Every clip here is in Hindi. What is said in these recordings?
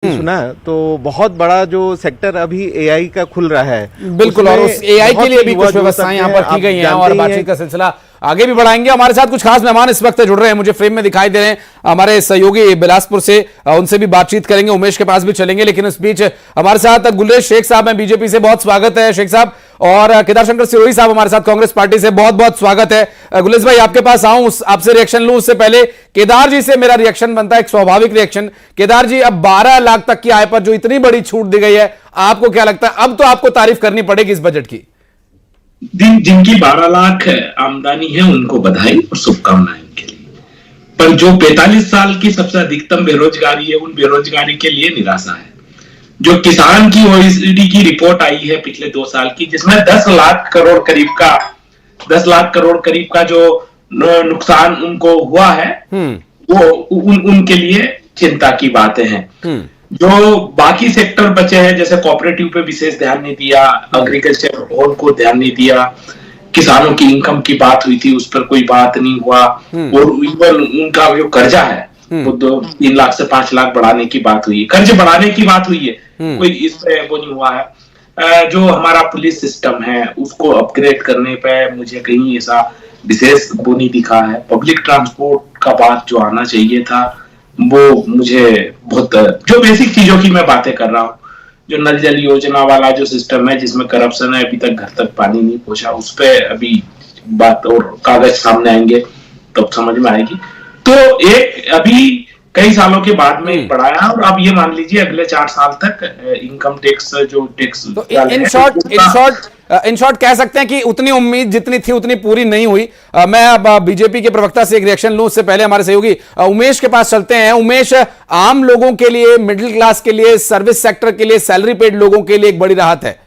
सुना तो बहुत बड़ा जो सेक्टर अभी एआई का खुल रहा है। बिल्कुल, और उस एआई के लिए भी कुछ व्यवस्थाएं यहाँ पर की गई हैं और बातचीत का सिलसिला आगे भी बढ़ाएंगे। हमारे साथ कुछ खास मेहमान इस वक्त जुड़ रहे हैं, मुझे फ्रेम में दिखाई दे रहे हैं, हमारे सहयोगी बिलासपुर से, उनसे भी बातचीत करेंगे, उमेश के पास भी चलेंगे। लेकिन इस बीच हमारे साथ गुलेश शेख साहब हैं बीजेपी से, बहुत स्वागत है शेख साहब। और केदार शंकर सिरोही साहब हमारे साथ कांग्रेस पार्टी से, बहुत बहुत स्वागत है। गुलेश भाई आपके पास आऊं, आपसे रिएक्शन लूं उससे पहले केदार जी से मेरा रिएक्शन बनता है, एक स्वाभाविक रिएक्शन। केदार जी, अब 12 लाख तक की आय पर जो इतनी बड़ी छूट दी गई है, आपको क्या लगता है? अब तो आपको तारीफ करनी पड़ेगी इस बजट की। जिनकी 12 लाख आमदनी है उनको बधाई और शुभकामनाएं उनके लिए, पर जो 45 साल की सबसे अधिकतम बेरोजगारी है उन बेरोजगारी के लिए निराशा है। जो किसान की ओईसीडी की रिपोर्ट आई है पिछले 2 साल की, जिसमें 10 लाख करोड़ करीब का जो नुकसान उनको हुआ है, वो उनके लिए चिंता की बातें हैं। जो बाकी सेक्टर बचे हैं, जैसे कोऑपरेटिव पे विशेष ध्यान नहीं दिया, एग्रीकल्चर लोन को ध्यान नहीं दिया, किसानों की इनकम की बात हुई थी उस पर कोई बात नहीं हुआ, और इवन उनका जो कर्जा है वो 3 लाख से 5 लाख बढ़ाने की बात हुई है, कर्ज बढ़ाने की बात हुई है, कोई इस पे वो नहीं हुआ है। जो हमारा पुलिस सिस्टम है उसको अपग्रेड करने पे मुझे कहीं ऐसा विशेष वो नहीं दिखा है। पब्लिक ट्रांसपोर्ट का बात जो आना चाहिए था वो मुझे बहुत, जो बेसिक चीजों की मैं बातें कर रहा हूँ, जो नल जल योजना वाला जो सिस्टम है जिसमें करप्शन है, अभी तक घर तक पानी नहीं पहुंचा, उस पर अभी बात और कागज सामने आएंगे तब तो समझ में आएगी। तो एक अभी कई सालों के बाद में बढ़ाया, और अब ये मान लीजिए अगले 4 साल तक इनकम टैक्स जो टैक्स, तो इन शॉर्ट कह सकते हैं कि उतनी उम्मीद जितनी थी उतनी पूरी नहीं हुई। मैं अब बीजेपी के प्रवक्ता से एक रिएक्शन लूं, उससे पहले हमारे सहयोगी उमेश के पास चलते हैं। उमेश, आम लोगों के लिए, मिडिल क्लास के लिए, सर्विस सेक्टर के लिए, सैलरी पेड लोगों के लिए एक बड़ी राहत है।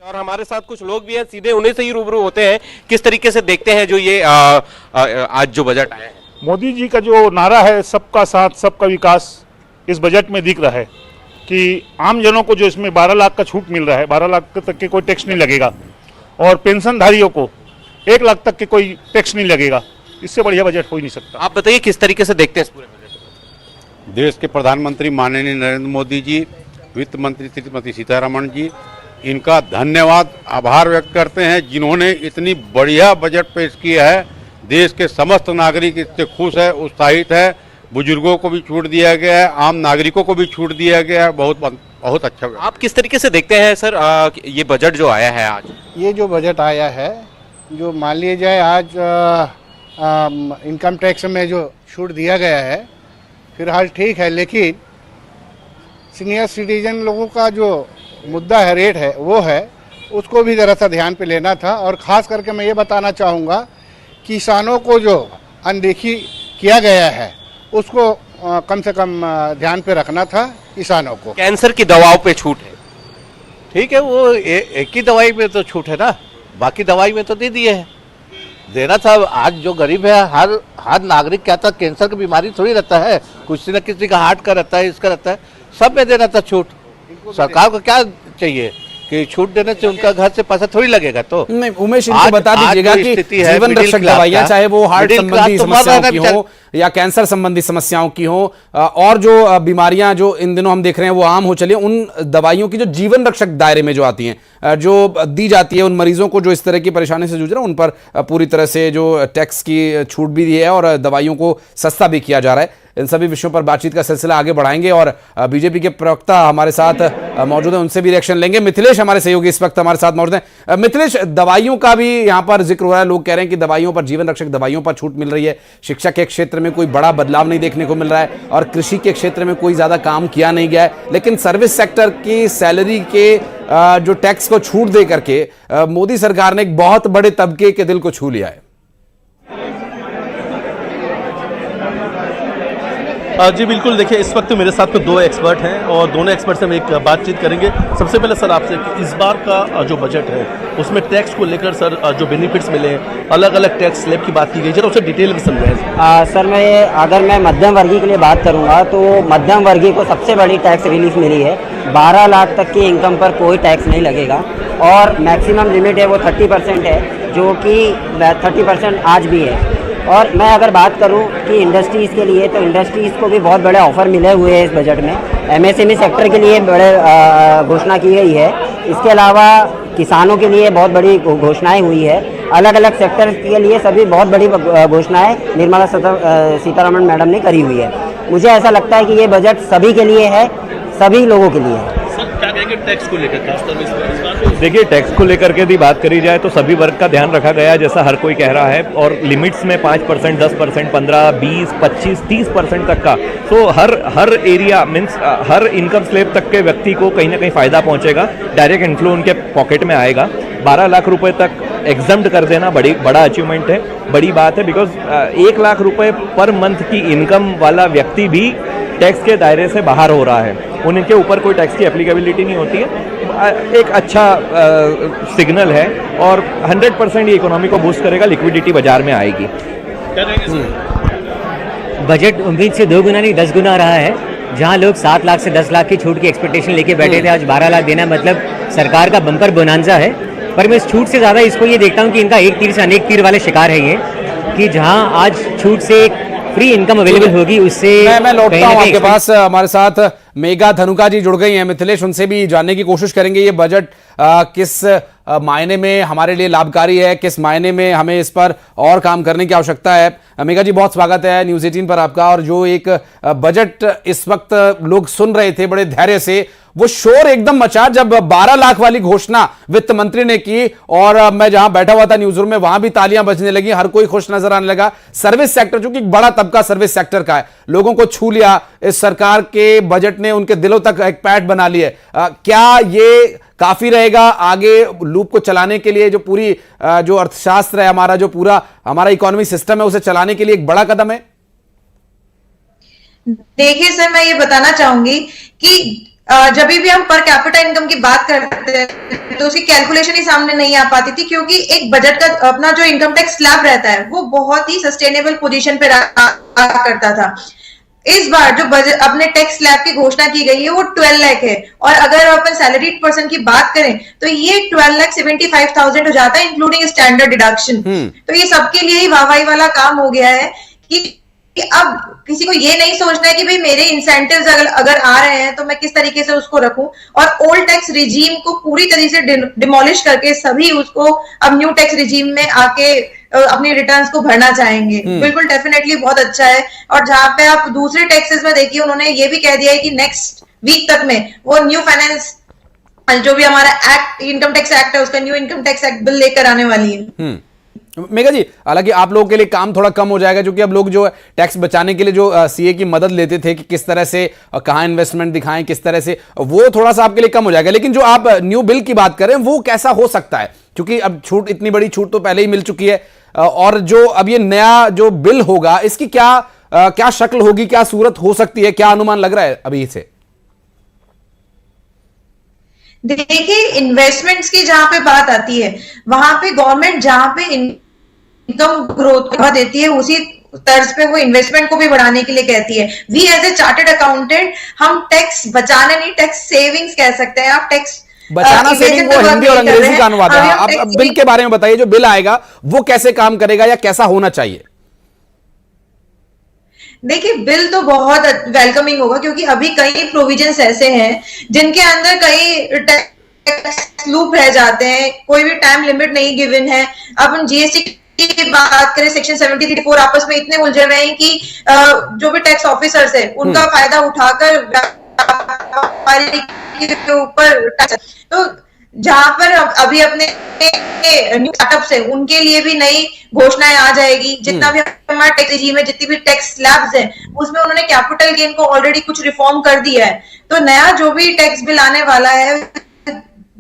और हमारे साथ कुछ लोग भी हैं, सीधे उन्हीं से ही रूबरू होते हैं, किस तरीके से देखते हैं जो ये आज जो बजट आया है। मोदी जी का जो नारा है सबका साथ सबका विकास, इस बजट में दिख रहा है कि आम जनों को जो इसमें 12 लाख का छूट मिल रहा है, 12 लाख तक के कोई टैक्स नहीं लगेगा, और पेंशनधारियों को 1 लाख तक के कोई टैक्स नहीं लगेगा। इससे बढ़िया बजट हो ही नहीं सकता। आप बताइए किस तरीके से देखते हैं इस पूरे बजट को? देश के प्रधानमंत्री माननीय नरेंद्र मोदी जी, वित्त मंत्री श्रीमती सीतारमण जी, इनका धन्यवाद, आभार व्यक्त करते हैं जिन्होंने इतनी बढ़िया बजट पेश किया है। देश के समस्त नागरिक इससे खुश है, उत्साहित है। बुजुर्गों को भी छूट दिया गया है, आम नागरिकों को भी छूट दिया गया है। बहुत अच्छा। आप किस तरीके से देखते हैं सर ये बजट जो आया है आज? ये जो बजट आया है, जो मान लिया जाए आज इनकम टैक्स में जो छूट दिया गया है फिलहाल ठीक है, लेकिन सीनियर सिटीजन लोगों का जो मुद्दा है, रेट है, वो है, उसको भी ज़रा सा ध्यान पे लेना था। और ख़ास करके मैं ये बताना चाहूँगा, किसानों को जो अनदेखी किया गया है उसको कम से कम ध्यान पे रखना था किसानों को। कैंसर की दवाओं पे छूट है, ठीक है, वो एक ही दवाई में तो छूट है ना, बाकी दवाई में तो दे दिए है, देना था। आज जो गरीब है, हर नागरिक क्या था, कैंसर की बीमारी थोड़ी रहता है, किसी न किसी का हार्ट का रहता है, इसका रहता है, सब में देना था छूट। सरकार को क्या चाहिए कि छूट देने से उनका घर से पैसा थोड़ी लगेगा। तो नहीं, उमेश इनको बता दीजिएगा कि जीवन रक्षक दवाइयां, चाहे वो हार्ट संबंधी समस्याओं की हो या कैंसर संबंधी समस्याओं की हो, और जो बीमारियां जो इन दिनों हम देख रहे हैं वो आम हो चली है, उन दवाइयों की जो जीवन रक्षक दायरे में जो आती हैं, जो दी जाती है उन मरीजों को जो इस तरह की परेशानी से जूझ रहे हैं, उन पर पूरी तरह से जो टैक्स की छूट भी दी है और दवाइयों को सस्ता भी किया जा रहा है। इन सभी विषयों पर बातचीत का सिलसिला आगे बढ़ाएंगे और बीजेपी के प्रवक्ता हमारे साथ मौजूद हैं, उनसे भी रिएक्शन लेंगे। मिथिलेश हमारे सहयोगी इस वक्त हमारे साथ मौजूद हैं। मिथिलेश, दवाइयों का भी यहाँ पर जिक्र हो रहा है, लोग कह रहे हैं कि दवाइयों पर, जीवन रक्षक दवाइयों पर छूट मिल रही है। शिक्षा के क्षेत्र में कोई बड़ा बदलाव नहीं देखने को मिल रहा है और कृषि के क्षेत्र में कोई ज्यादा काम किया नहीं गया है, लेकिन सर्विस सेक्टर की सैलरी के जो टैक्स को छूट दे करके मोदी सरकार ने एक बहुत बड़े तबके के दिल को छू लिया है। जी बिल्कुल, देखिए इस वक्त मेरे साथ में 2 एक्सपर्ट हैं और दोनों एक्सपर्ट से हम एक बातचीत करेंगे। सबसे पहले सर आपसे कि इस बार का जो बजट है उसमें टैक्स को लेकर सर जो बेनिफिट्स मिले हैं, अलग अलग टैक्स स्लैब की बात की गई, जरा उसे डिटेल में समझाएं। सर अगर मैं मध्यम वर्गीय के लिए बात करूंगा तो मध्यम वर्गीय को सबसे बड़ी टैक्स रिलीफ मिली है। 12 लाख तक की इनकम पर कोई टैक्स नहीं लगेगा और मैक्सिमम लिमिट है वो 30% है, जो कि 30% आज भी है। और मैं अगर बात करूं कि इंडस्ट्रीज़ के लिए, तो इंडस्ट्रीज़ को भी बहुत बड़े ऑफर मिले हुए हैं इस बजट में। एमएसएमई सेक्टर के लिए बड़े घोषणा की गई है। इसके अलावा किसानों के लिए बहुत बड़ी घोषणाएं हुई है। अलग अलग सेक्टर के लिए सभी बहुत बड़ी घोषणाएं निर्मला सीतारमण मैडम ने करी हुई है। मुझे ऐसा लगता है कि ये बजट सभी के लिए है, सभी लोगों के लिए है। क्या कहेंगे टैक्स को लेकर, खासतौर पर इस बार? देखिए, टैक्स को लेकर के यदि बात करी जाए तो सभी वर्ग का ध्यान रखा गया है, जैसा हर कोई कह रहा है, और लिमिट्स में 5%, 10%, 15, 20, 25, 30% तक का। तो हर एरिया मीन्स हर इनकम स्लैब तक के व्यक्ति को कहीं ना कहीं फ़ायदा पहुंचेगा, डायरेक्ट इन्फ्लो उनके पॉकेट में आएगा। 12 लाख रुपए तक एग्जम्प्ट कर देना बड़ा अचीवमेंट है, बड़ी बात है, बिकॉज 1 लाख रुपए पर मंथ की इनकम वाला व्यक्ति भी टैक्स के दायरे से बाहर हो रहा है। उनके ऊपर कोई टैक्स की एप्लीकेबिलिटी नहीं होती है। एक अच्छा सिग्नल है और 100% ये इकोनॉमी को बूस्ट करेगा, लिक्विडिटी बाजार में आएगी। बजट उम्मीद से 2 गुना नहीं 10 गुना रहा है। जहां लोग 7 लाख से 10 लाख की छूट की एक्सपेक्टेशन लेके बैठे थे, आज 12 लाख देना मतलब सरकार का बम्पर बोनांजा है। पर मैं इस छूट से ज़्यादा इसको ये देखता हूँ कि इनका एक तीर से अनेक तीर वाले शिकार है ये, कि जहां आज छूट से फ्री इनकम अवेलेबल होगी, उससे मैं लौटता हूं आपके पास। हमारे साथ मेघा धनुका जी जुड़ गई हैं। मिथिलेश, उनसे भी जानने की कोशिश करेंगे ये बजट किस मायने में हमारे लिए लाभकारी है, किस मायने में हमें इस पर और काम करने की आवश्यकता है। मेघा जी, बहुत स्वागत है न्यूज़ 18 पर आपका। और जो एक बजट इस वक्त लोग सुन रहे थे बड़े धैर्य से, वो शोर एकदम मचा जब 12 लाख वाली घोषणा वित्त मंत्री ने की, और मैं जहां बैठा हुआ था न्यूज रूम में, वहां भी तालियां बजने लगी, हर कोई खुश नजर आने लगा। सर्विस सेक्टर, जो कि एक बड़ा तबका सर्विस सेक्टर का है, लोगों को छू लिया इस सरकार के बजट ने, उनके दिलों तक एक पैठ बना ली है। क्या ये काफी रहेगा आगे लूप को चलाने के लिए? जो पूरी जो अर्थशास्त्र है हमारा, जो पूरा हमारा इकोनॉमी सिस्टम है, उसे चलाने के लिए एक बड़ा कदम है। देखिए सर, मैं ये बताना चाहूंगी कि जब भी हम पर कैपिटा इनकम की बात करते हैं तो उसकी कैलकुलेशन ही सामने नहीं आ पाती थी, क्योंकि एक बजट का अपना जो इनकम टैक्स स्लैब रहता है वो बहुत ही सस्टेनेबल पोजीशन पे करता था। इस बार जो बजट अपने टैक्स स्लैब की घोषणा की गई है वो 12 लाख है, और अगर अपन सैलरीड पर्सन की बात करें तो ये 12,75,000 हो जाता है, इंक्लूडिंग स्टैंडर्ड डिडक्शन। तो ये सबके लिए ही वाहवाही वाला काम हो गया है कि अब किसी को ये नहीं सोचना है कि भाई मेरे इंसेंटिव्स अगर आ रहे हैं तो मैं किस तरीके से उसको रखूं, और ओल्ड टैक्स रिजीम को पूरी तरीके से डिमोलिश करके सभी उसको अब न्यू टैक्स रिजीम में आके अपनी रिटर्न्स को भरना चाहेंगे। बिल्कुल, डेफिनेटली बहुत अच्छा है। और जहां पे आप दूसरे टैक्सेस में देखिए, उन्होंने ये भी कह दिया है कि नेक्स्ट वीक तक में वो न्यू फाइनेंस जो भी हमारा एक्ट, इनकम टैक्स एक्ट है, उसका new income tax act bill लेकर आने वाली है। मेघा जी, हालांकि आप लोगों के लिए काम थोड़ा कम हो जाएगा, क्योंकि अब लोग जो टैक्स बचाने के लिए जो सीए की मदद लेते थे कि किस तरह से कहां इन्वेस्टमेंट दिखाएं, किस तरह से, वो थोड़ा सा आपके लिए कम हो जाएगा। लेकिन जो आप न्यू बिल की बात करें, वो कैसा हो सकता है? क्योंकि अब छूट, इतनी बड़ी छूट तो पहले ही मिल चुकी है, और जो अब ये नया जो बिल होगा, इसकी क्या शक्ल होगी, क्या सूरत हो सकती है, क्या अनुमान लग रहा है अभी से? देखिए, इन्वेस्टमेंट्स की जहां पे बात आती है, वहां पे गवर्नमेंट जहां पे इनकम ग्रोथ को बढ़ा देती है, उसी तर्ज पे वो इन्वेस्टमेंट को भी बढ़ाने के लिए कहती है। We as a chartered accountant, हम टैक्स बचाने नहीं, टैक्स सेविंग्स कह सकते हैं आप। टैक्स बचाना सेविंग वो हिंदी और अंग्रेजी का अनुवाद है। आप बिल के बारे में बताइए, जो बिल आएगा वो कैसे काम करेगा या कैसा होना चाहिए? देखिए, बिल तो बहुत वेलकमिंग होगा, क्योंकि अभी कई प्रोविजंस ऐसे हैं जिनके अंदर कई टैक्स लूप रह जाते हैं, कोई भी टाइम लिमिट नहीं गिवन है। अब हम जीएसटी की बात करें, सेक्शन 73 आपस में इतने उलझे हुए हैं कि जो भी टैक्स ऑफिसर्स है उनका फायदा उठाकर के ऊपर, तो जहां पर अभी अपने न्यू स्टार्टअप्स है उनके लिए भी नई घोषणाएं आ जाएगी। जितना भी हमारा टैक्स रिजीम है, जितनी भी टैक्स स्लैब्स है, उसमें उन्होंने कैपिटल गेन को ऑलरेडी कुछ रिफॉर्म कर दिया है। तो नया जो भी टैक्स बिल आने वाला है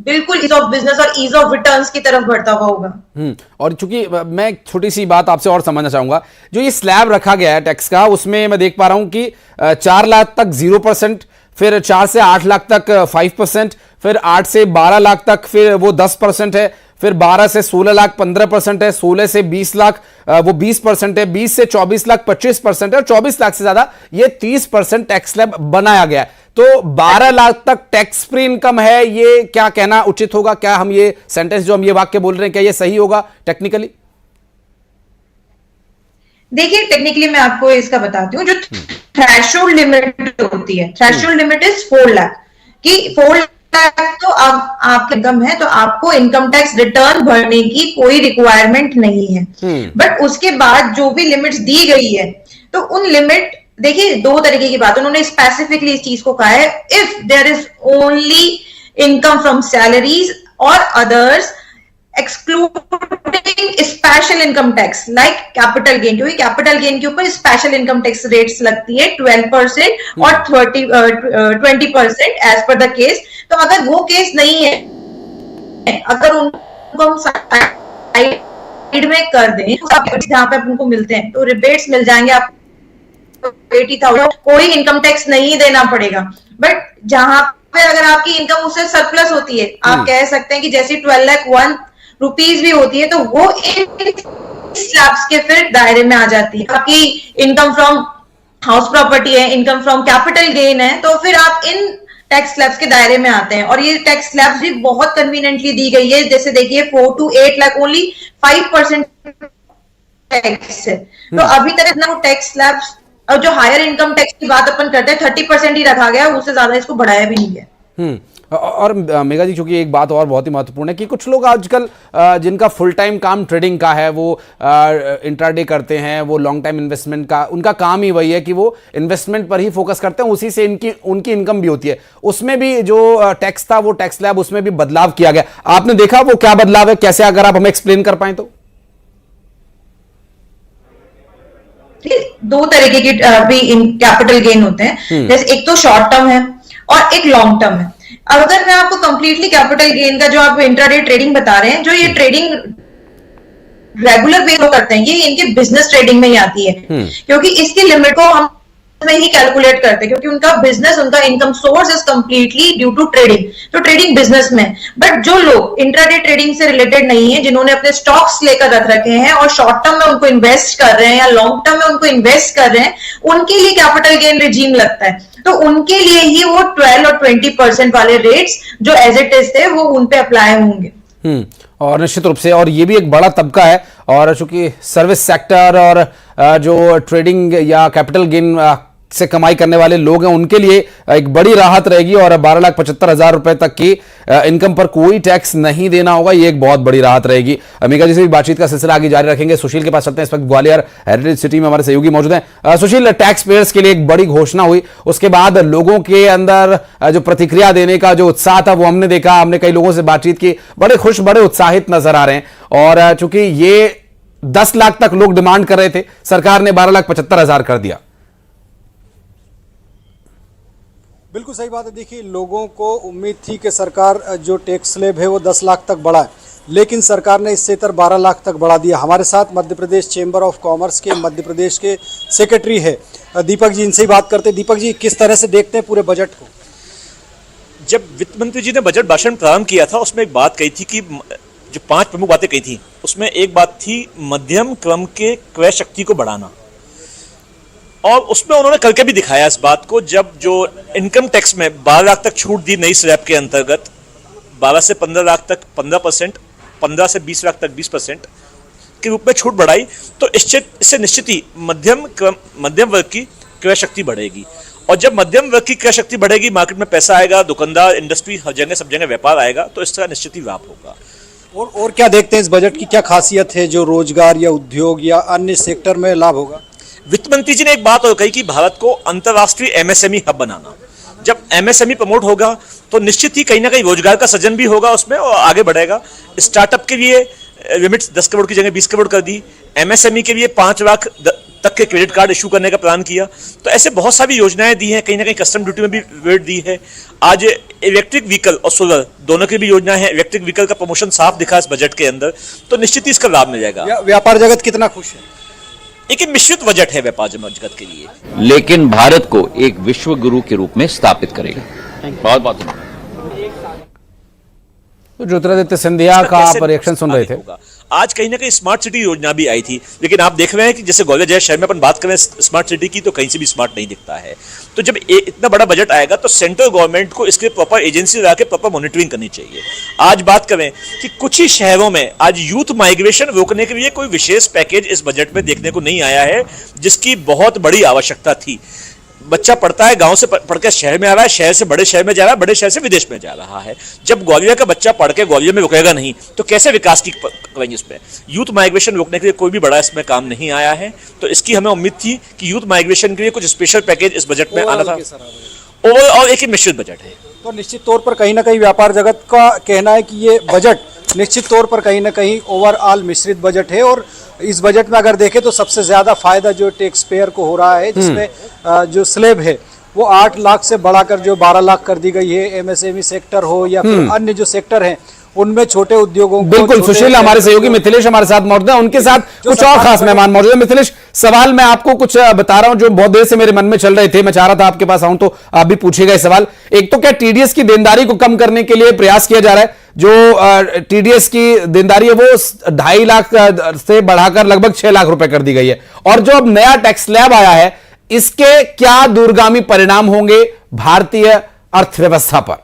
बिल्कुल ईज ऑफ बिजनेस और ईज ऑफ रिटर्न्स की तरफ बढ़ता हुआ होगा। और चूंकि मैं एक छोटी सी बात आपसे और समझना चाहूंगा, जो ये स्लैब रखा गया है टैक्स का, उसमें मैं देख पा रहा हूं कि 4 लाख तक 0%, फिर 4 से 8 लाख तक 5%, फिर 8 से 12 लाख तक फिर वो 10% है, फिर 12 से 16 लाख 15% है, 16 से 20 लाख वो 20% है, 20 से 24 लाख 25% है, और 24 लाख से ज्यादा ये 30% टैक्स स्लैब बनाया गया है। तो 12 लाख तक टैक्स फ्री इनकम है, ये क्या कहना उचित होगा? क्या हम ये सेंटेंस, जो हम ये वाक्य बोल रहे हैं, क्या ये सही होगा टेक्निकली? देखिए टेक्निकली मैं आपको इसका बताती हूँ, जो थ्रेशोल्ड लिमिट होती है, थ्रेशोल्ड लिमिट इज 4 लाख कि 4 लाख तो आपका इनकम है तो आपको इनकम टैक्स रिटर्न भरने की कोई रिक्वायरमेंट नहीं है। बट उसके बाद जो भी लिमिट्स दी गई है तो उन लिमिट, देखिए 2 तरीके की बात उन्होंने स्पेसिफिकली इस चीज को कहा है, if there is only income from salaries और others excluding special income tax like capital gain, क्योंकि कैपिटल गेन के ऊपर स्पेशल इनकम टैक्स रेट्स लगती है 12% और 20% एज पर द केस। तो अगर वो केस नहीं है, अगर उनको हम साइड में कर दें जहां पे उनको मिलते हैं तो रिबेट्स मिल जाएंगे आपको 80,000, कोई इनकम टैक्स नहीं देना पड़ेगा। बट जहां पे अगर आपकी इनकम उससे सरप्लस होती है, आप कह सकते हैं कि जैसे 12,01 रुपीज भी होती है तो वो इन स्लैब्स के फिर दायरे में आ जाती है। आपकी इनकम फ्रॉम हाउस प्रॉपर्टी है, इनकम फ्रॉम कैपिटल गेन है, तो फिर आप इन टैक्स स्लैब्स के दायरे में आते हैं। और ये टैक्स स्लैब्स भी बहुत कन्वीनियंटली दी गई है, जैसे देखिए 4 to 8 लाख ओनली 5% टैक्स है। तो अभी तक इतना टैक्स स्लैब्स, और जो हायर इनकम टैक्स की बात अपन करते हैं 30% ही रखा गया, उससे ज्यादा इसको बढ़ाया भी नहीं गया। और मेघा जी, चूंकि एक बात और बहुत ही महत्वपूर्ण है कि कुछ लोग आजकल जिनका फुल टाइम काम ट्रेडिंग का है, वो इंट्राडे करते हैं, वो लॉन्ग टाइम इन्वेस्टमेंट का, उनका काम ही वही है कि वो इन्वेस्टमेंट पर ही फोकस करते हैं, उसी से उनकी इनकम भी होती है। उसमें भी जो टैक्स था, वो टैक्स स्लैब, उसमें भी बदलाव किया गया। आपने देखा वो क्या बदलाव है, कैसे, अगर आप हमें एक्सप्लेन कर पाए तो? 2 तरीके की भी कैपिटल गेन होते हैं, जैसे एक तो शॉर्ट टर्म है और एक लॉन्ग टर्म है। अगर मैं आपको कंप्लीटली कैपिटल गेन का जो आप इंट्राडे ट्रेडिंग बता रहे हैं, जो ये ट्रेडिंग रेगुलर वे करते हैं, ये इनके बिजनेस ट्रेडिंग में ही आती है, क्योंकि इसकी लिमिट को हम में ही कैलकुलेट करते हैं, क्योंकि उनका बिजनेस, उनका income source is completely due to trading, तो ट्रेडिंग बिजनेस में। बट जो लोग इंट्राडे ट्रेडिंग से रिलेटेड नहीं है, जिन्होंने अपने स्टॉक्स लेकर रख रखे हैं और शॉर्ट टर्म में उनको इन्वेस्ट कर रहे हैं या लॉन्ग टर्म में उनको इन्वेस्ट कर रहे हैं, उनके लिए कैपिटल गेन रिजीम लगता है। तो उनके लिए ही वो 12 और 20% वाले रेट्स जो एज इट इज थे वो उन पे अप्लाई होंगे। और निश्चित रूप से, और ये भी एक बड़ा तबका है, और चूंकि सर्विस सेक्टर और जो ट्रेडिंग या कैपिटल गेन से कमाई करने वाले लोग हैं, उनके लिए एक बड़ी राहत रहेगी। और 12,75,000 रुपए तक की इनकम पर कोई टैक्स नहीं देना होगा, ये एक बहुत बड़ी राहत रहेगी। मेघा जी से भी बातचीत का सिलसिला आगे जारी रखेंगे। सुशील के पास चलते हैं, इस वक्त ग्वालियर हेरिटेज सिटी में हमारे सहयोगी मौजूद हैं। सुशील, टैक्स पेयर्स के लिए एक बड़ी घोषणा हुई, उसके बाद लोगों के अंदर जो प्रतिक्रिया देने का जो उत्साह था वो हमने देखा, हमने कई लोगों से बातचीत की, बड़े खुश, बड़े उत्साहित नजर आ रहे हैं। और चूंकि ये 10 लाख तक लोग डिमांड कर रहे थे, सरकार ने 12,75,000 कर दिया। बिल्कुल सही बात है। देखिए, लोगों को उम्मीद थी कि सरकार जो टैक्स स्लैब है वो 10 लाख तक बढ़ाए, लेकिन सरकार ने इससे इतर 12 लाख तक बढ़ा दिया। हमारे साथ Madhya Pradesh chamber of commerce के मध्य प्रदेश के सेक्रेटरी है दीपक जी, इनसे ही बात करते हैं। दीपक जी, किस तरह से देखते हैं पूरे बजट को? जब वित्त मंत्री जी ने बजट भाषण प्रारंभ किया था, उसमें एक बात कही थी कि जो 5 प्रमुख बातें कही थी, उसमें एक बात थी मध्यम क्रम के क्रय शक्ति को बढ़ाना, और उसमें उन्होंने करके भी दिखाया इस बात को। जब जो इनकम टैक्स में 12 लाख तक छूट दी नई स्लैब के अंतर्गत, 12 से 15 लाख तक 15%, 15 से 20 लाख तक 20% के रूप में छूट बढ़ाई, तो इससे निश्चित ही मध्यम वर्ग की क्रय शक्ति बढ़ेगी। और जब मध्यम वर्ग की क्रय शक्ति बढ़ेगी, मार्केट में पैसा आएगा, दुकानदार, इंडस्ट्री, हर जगह सब जगह व्यापार आएगा, तो इसका निश्चित ही लाभ होगा। और क्या देखते हैं इस बजट की, क्या खासियत है जो रोजगार या उद्योग या अन्य सेक्टर में लाभ होगा? वित्त मंत्री जी ने एक बात और कही कि भारत को अंतर्राष्ट्रीय एमएसएमई हब बनाना। जब एमएसएमई प्रमोट होगा तो निश्चित ही कहीं ना कहीं रोजगार का सृजन भी होगा उसमें और आगे बढ़ेगा। स्टार्टअप के लिए लिमिट्स 10 करोड़ की जगह 20 करोड़ कर दी, एमएसएमई के लिए 5 लाख तक के क्रेडिट कार्ड इशू करने का प्लान किया। तो ऐसे बहुत सारी योजनाएं दी हैं, कहीं ना कहीं कस्टम ड्यूटी में भी रेट दी है। आज इलेक्ट्रिक व्हीकल और सोलर दोनों की भी योजना है, इलेक्ट्रिक व्हीकल का प्रमोशन साफ दिखा इस बजट के अंदर, तो निश्चित ही इसका लाभ मिल जाएगा। व्यापार जगत कितना खुश है? एक मिश्रित बजट है व्यापार जगत के लिए, लेकिन भारत को एक विश्व गुरु के रूप में स्थापित करेगा। बहुत बहुत तो ज्योतिरादित्य सिंधिया का आप रिएक्शन सुन रहे थे। आज कहीं ना कहीं स्मार्ट सिटी योजना भी आई थी, लेकिन आप देख रहे हैं कि जैसे ग्वालियर जैसे शहर में अपन बात करें स्मार्ट सिटी की, तो कहीं से भी स्मार्ट नहीं दिखता है। तो जब इतना बड़ा बजट आएगा तो सेंट्रल गवर्नमेंट को इसके प्रॉपर एजेंसी लगा के प्रॉपर मॉनिटरिंग करनी चाहिए। आज बात करें कि कुछ ही शहरों में आज यूथ माइग्रेशन रोकने के लिए कोई विशेष पैकेज इस बजट में देखने को नहीं आया है, जिसकी बहुत बड़ी आवश्यकता थी। बच्चा पढ़ता है, गांव से पढ़कर शहर में आ रहा है, शहर से बड़े शहर में जा रहा है, बड़े शहर से विदेश में जा रहा है। जब ग्वालियर का बच्चा पढ़ के ग्वालियर में रुकेगा नहीं तो कैसे विकास की करेंगे? इसमें यूथ माइग्रेशन रोकने के लिए कोई भी बड़ा इसमें काम नहीं आया है। तो इसकी हमें उम्मीद थी कि यूथ माइग्रेशन के लिए कुछ स्पेशल पैकेज इस बजट में आना था। ओवरऑल एक मिश्रित बजट है। तो निश्चित तौर पर कहीं ना कहीं व्यापार जगत का कहना है कि ये बजट निश्चित तौर पर कहीं ना कहीं ओवरऑल मिश्रित बजट है, और इस बजट में अगर देखें तो सबसे ज्यादा फायदा जो टैक्स पेयर को हो रहा है, जिसमें जो स्लैब है वो 8 लाख से बढ़ाकर जो 12 लाख कर दी गई है। एमएसएमई सेक्टर हो या फिर अन्य जो सेक्टर हैं उनमें छोटे उद्योगों को बिल्कुल। सुशील हमारे सहयोगी मिथिलेश हमारे साथ मौजूद है, उनके साथ कुछ और खास मेहमान मौजूद है। मिथिलेश, सवाल मैं आपको कुछ बता रहा हूं जो बहुत देर से मेरे मन में चल रहे थे, मैं चाह रहा था आपके पास आऊं तो आप भी पूछिएगा ये सवाल। एक तो क्या टीडीएस की देनदारी को कम करने के लिए प्रयास किया जा रहा है? जो टीडीएस की देनदारी है वो 2.5 लाख से बढ़ाकर लगभग 6 लाख रुपए कर दी गई है, और जो अब नया टैक्स स्लैब आया है इसके क्या दूरगामी परिणाम होंगे भारतीय अर्थव्यवस्था पर?